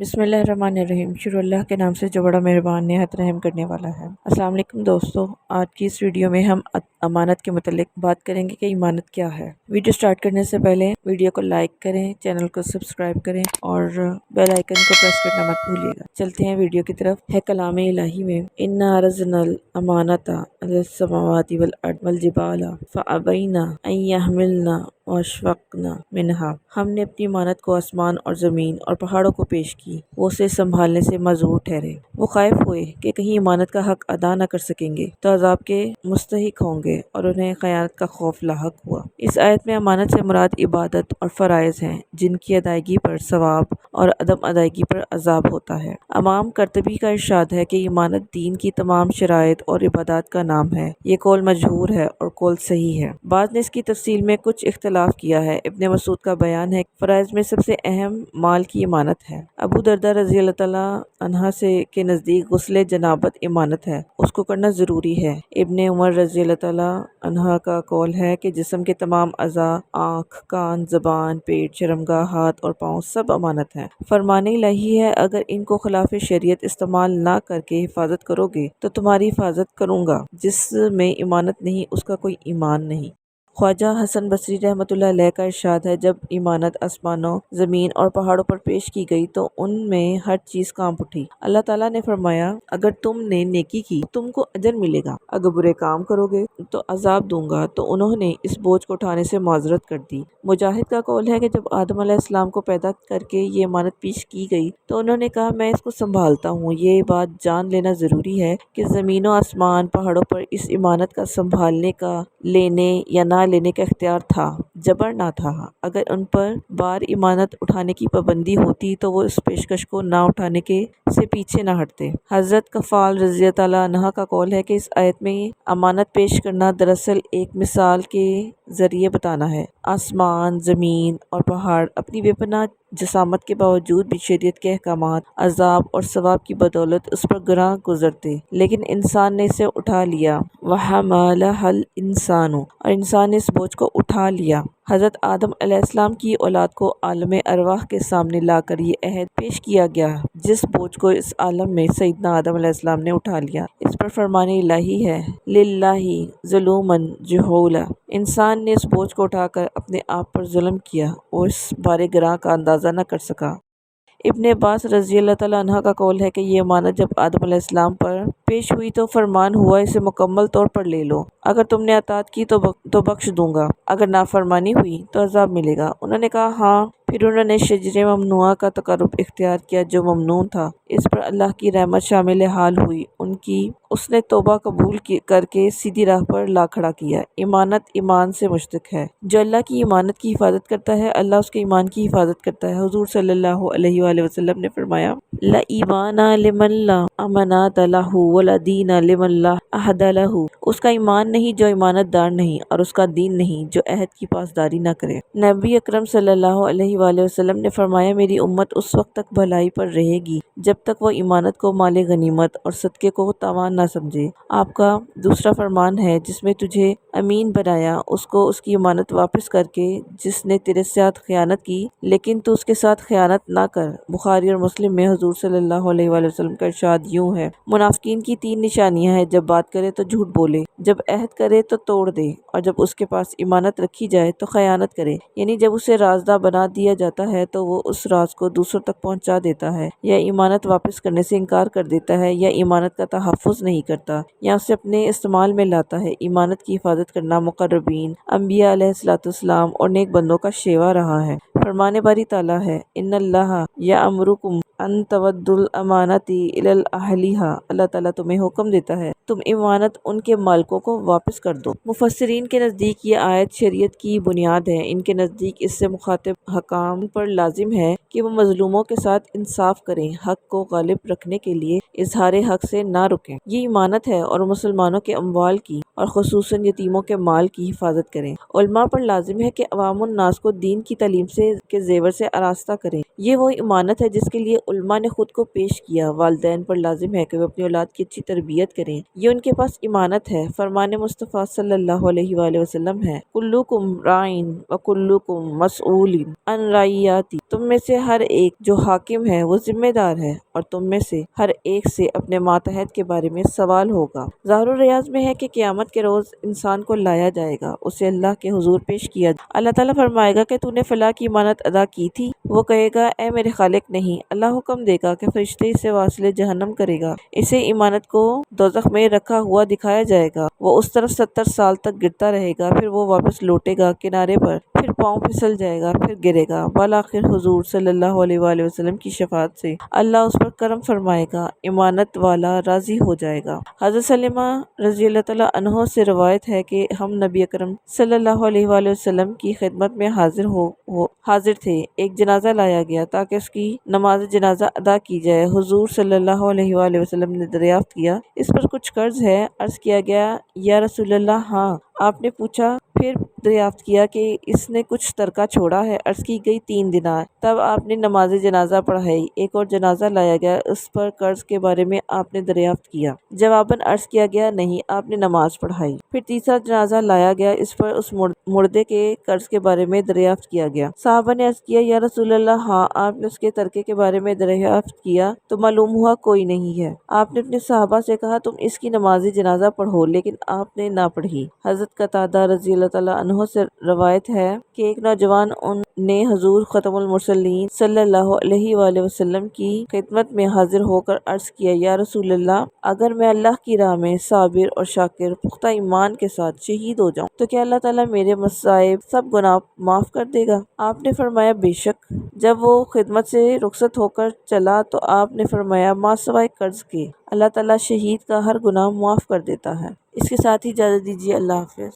बिस्मिल्लाहिर्रहमानिर्रहीम। शुरू अल्लाह के नाम से जो बड़ा मेहरबान नहायत रहम करने वाला है। अस्सलाम वालेकुम दोस्तों, आज की इस वीडियो में हम अमानत के मुतालिक बात करेंगे कि इमानत क्या है। वीडियो स्टार्ट करने से पहले वीडियो को लाइक करें, चैनल को सब्सक्राइब करें और बेल आइकन को प्रेस करना मत भूलिएगा। चलते हैं वीडियो की तरफ। है कलाम इलाही में, इन्ना अरज़नल अमानता अलस समावाति वल अर्द वल जिबाला फ़अबैना अन यहमिलना वअशफ़क़ना मिन्हा। हमने अपनी अमानत को आसमान और ज़मीन और पहाड़ों को पेश की, वो उसे संभालने से मजबूर ठहरे। वो खौफ हुए कि कहीं इमानत का हक अदा न कर सकेंगे तो अज़ाब के मुस्तहिक होंगे और उन्हें ख़यानत का खौफ लाहक हुआ। इस आयत में अमानत से मुराद इबादत और फ़राइज़ हैं, जिनकी अदायगी पर सवाब और अदम अदायगी पर अज़ाब होता है। इमाम कर्तबी का इरशाद है कि इमानत दीन की तमाम शराइत और इबादत का नाम है। ये कौल मजहूर है और कौल सही है। बाद ने इसकी तफसील में कुछ इख्तलाफ किया है। इब्ने मसूद का बयान है, फ़राइज़ में सबसे अहम माल की इमानत है। अबू दरदा रज़ी अल्लाह तआला अन्हा से के नज़दीक गुस्ल जनाबत इमानत है, उसको करना ज़रूरी है। इब्ने उमर रज़ी अल्लाह तआला अन्हा का कौल है कि जिस्म के तमाम अज़ा, आँख, कान, ज़बान, पेट, शर्मगाह, हाथ और पाँव सब अमानत हैं। फरमाने इलाही है, अगर इनको खिलाफ शरीयत इस्तेमाल ना करके हिफाजत करोगे तो तुम्हारी हिफाजत करूँगा। जिसमें इमानत नहीं उसका कोई ईमान नहीं। ख्वाजा हसन बसरी रहमतुल्लाह अलैह का इरशाद है, जब इमानत आसमानों, ज़मीन और पहाड़ों पर पेश की गई तो उनमें हर चीज़ कांप उठी। अल्लाह ताला ने फरमाया, अगर तुमने नेकी की तुमको अजर मिलेगा, अगर बुरे काम करोगे तो अजाब दूंगा। तो उन्होंने इस बोझ को उठाने से माजरत कर दी। मुजाहिद का कौल है कि जब आदम अलैहिस्सलाम को पैदा करके ये इमानत पेश की गई तो उन्होंने कहा, मैं इसको संभालता हूँ। ये बात जान लेना ज़रूरी है कि ज़मीनों, आसमान, पहाड़ों पर इस इमानत का संभालने का, लेने या ना लेने का इख्तियार था, जबर ना था। अगर उन पर बार इमानत उठाने की पाबंदी होती तो वो इस पेशकश को ना उठाने के से पीछे ना हटते। हज़रत कफ़ाल रज़ी अल्लाह अन्हा का कौल है कि इस आयत में अमानत पेश करना दरअसल एक मिसाल के ज़रिए बताना है। आसमान, ज़मीन और पहाड़ अपनी बेपनाह जसामत के बावजूद भी शरीयत के अहकामात, अज़ाब और सवाब की बदौलत उस पर गिरां गुजरते, लेकिन इंसान ने इसे उठा लिया। वहमलहल इंसानु, और इंसान ने इस बोझ को उठा लिया। हज़रत आदम अलैहिस्सलाम की औलाद को आलम अरवाह के सामने लाकर ये अहद पेश किया गया, जिस बोझ को इस आलम में सैयदना आदम अलैहिस्सलाम ने उठा लिया। इस पर फरमाने इलाही है, लिल्लाही ज़ुलूमन जहूला। इंसान ने इस बोझ को उठाकर अपने आप पर जुल्म किया और इस बारे गिरां का अंदाज़ा न कर सका। इब्ने अब्बास रज़ी अल्लाह तआला अन्हा का कौल है कि ये अमानत जब आदम अलैहिस्सलाम पर पेश हुई तो फरमान हुआ, इसे मुकम्मल तौर पर ले लो। अगर तुमने अतात की तो बख्श दूंगा, अगर नाफरमानी हुई तो अज़ाब मिलेगा। उन्होंने कहा, हाँ। फिर उन्होंने शजरे ममनुआ का तकर्रुब इख्तियार किया जो ममनून था। इस पर अल्लाह की रहमत शामिल हाल हुई उनकी। उसने तौबा कबूल करके सीधी राह पर ला खड़ा किया। इमानत ईमान से मुश्तक है। जो अल्लाह की इमानत की हिफाजत करता है, अल्लाह उसके ईमान की हिफाजत करता है। हुज़ूर सल्लल्लाहु अलैहि वसल्लम ने फरमाया, ला ईमाना लिमन ला अमानत लहू वला दीना लिमन ला अहद लहू। उसका ईमान नहीं जो ईमानतदार नहीं, और उसका दीन नहीं जो अहद की पासदारी न करे। नबी अकरम सल्लल्लाहु अलैहि वसल्लम ने फरमाया, मेरी उम्मत उस वक्त तक भलाई पर रहेगी जब तक वो ईमानत को माले गनीमत और सदक़े को तावान न समझे। आपका दूसरा फरमान है, जिसमें तुझे अमीन बनाया उसको उसकी इमानत वापस करके जिसने तेरे साथ खयानत की, लेकिन तू उसके साथ खयानत ना कर। बुखारी और मुस्लिम में हुज़ूर सल्लल्लाहु अलैहि वसल्लम का इरशाद यूँ है, मुनाफिकीन की 3 निशानियां हैं, जब बात करे तो झूठ बोले, जब अहद करे तो तोड़ दे, और जब उसके पास इमानत रखी जाए तो खयानत करे। यानी जब उसे राजदार बना दिया जाता है तो वो उस राज को दूसरों तक पहुंचा देता है, या ईमानत वापस करने से इनकार कर देता है, या ईमानत का तहफ़्फ़ुज़ नहीं करता, या उसे अपने इस्तेमाल में लाता है। ईमानत की हिफाजत करना मुक़र्रबीन, अंबिया अलैहिस्सलाम और नेक बंदों का शेवा रहा है। फरमाने बारी ताला है, इन्नल्लाह यअमुरुकुम अन तवद्दुल अमानती इलल अहलिहा। अल्लाह ताला तुम्हें हुक्म देता है तुम इमानत उनके मालिकों को वापस कर दो। मुफस्सिरीन के नज़दीक ये आयत शरीयत की बुनियाद है। इनके नज़दीक इससे मुखातिब हकाम पर लाजिम है कि वो मजलूमों के साथ इंसाफ करें, हक को गालिब रखने के लिए इजहार हक से ना रुकें। ये इमानत है और मुसलमानों के अम्वाल की और खुसूसन यतीमों के माल की हिफाजत करें। उलमा पर लाजिम है कि अवामुन नास को दीन की तालीम से के जेवर से आरास्ता करें। ये वो इमानत है जिसके लिए علماء نے خود کو پیش کیا۔ والدین پر لازم ہے کہ وہ اپنی اولاد کی اچھی تربیت کریں، یہ ان کے پاس امانت ہے۔ فرمان مصطفیٰ صلی اللہ علیہ وآلہ وسلم ہے، کلکم رائن وکلکم مسئول عن رعیتہ، تم میں سے ہر ایک جو حاکم ہے وہ ذمہ دار ہے، اور تم میں سے ہر ایک سے اپنے ماتحت کے بارے میں سوال ہوگا۔ ظاہر الریاض میں ہے کہ قیامت کے روز انسان کو لایا جائے گا، اسے اللہ کے حضور پیش کیا جائے گا۔ اللہ تعالیٰ فرمائے گا کہ تو نے فلاں کی امانت ادا کی تھی؟ وہ کہے گا اے میرے خالق نہیں۔ اللہ حکم دے گا کہ فرشتے اسے واصل جہنم کرے گا، اسے امانت کو دوزخ میں رکھا ہوا دکھایا جائے گا، وہ اس طرف 70 سال تک گرتا رہے گا، پھر وہ واپس لوٹے گا کنارے پر، پھر پاؤں پھسل جائے گا، پھر گرے گا، بالآخر حضور صلی اللہ علیہ وآلہ وسلم کی شفاعت سے اللہ اس پر کرم فرمائے گا، امانت والا راضی ہو جائے گا۔ حضرت سلمہ رضی اللہ تعالیٰ عنہ سے روایت ہے کہ ہم نبی اکرم صلی اللہ علیہ وآلہ وسلم کی خدمت میں حاضر تھے۔ ایک جنازہ لایا گیا تاکہ اس کی نماز جنازہ ادا کی جائے۔ حضور صلی اللہ علیہ وآلہ وسلم نے دریافت کیا اس پر کچھ قرض ہے؟ عرض کیا گیا یا رسول اللہ ہاں۔ آپ نے پوچھا پھر دریافت کیا کہ اس نے کچھ ترکہ چھوڑا ہے؟ عرض کی گئی 3 دینار۔ تب آپ نے نماز جنازہ پڑھائی۔ ایک اور جنازہ لایا گیا، اس پر قرض کے بارے میں آپ نے دریافت کیا؟ جواباً عرض کیا گیا نہیں، آپ نے نماز پڑھائی۔ پھر تیسرا جنازہ لایا گیا، اس پر اس مردے کے قرض کے بارے میں دریافت کیا گیا۔ صحابہ نے عرض کیا یا رسول اللہ ہاں۔ آپ نے اس کے ترکے کے بارے میں دریافت کیا تو معلوم ہوا کوئی نہیں ہے۔ آپ نے اپنے صحابہ سے کہا تم اس کی نماز جنازہ پڑھو، لیکن آپ نے نہ پڑھی۔ حضرت قتادہ رضی اللہ تعالیٰ عنہ سے روایت ہے کہ ایک نوجوان نے حضور ختم المرسلین صلی اللہ علیہ وآلہ وسلم کی خدمت میں حاضر ہو کر عرض کیا یا رسول اللہ اگر میں اللہ کی راہ میں صابر اور شاکر پختہ ایمان کے ساتھ شہید ہو جاؤں تو کیا اللہ تعالیٰ میرے مصائب سب گناہ معاف کر دے گا؟ آپ نے فرمایا بے شک۔ جب وہ خدمت سے رخصت ہو کر چلا تو آپ نے فرمایا ما سوائے قرض کے اللہ تعالیٰ شہید کا ہر گناہ معاف کر دیتا ہے۔ اس کے ساتھ ہی اجازت دیجیے، اللہ حافظ۔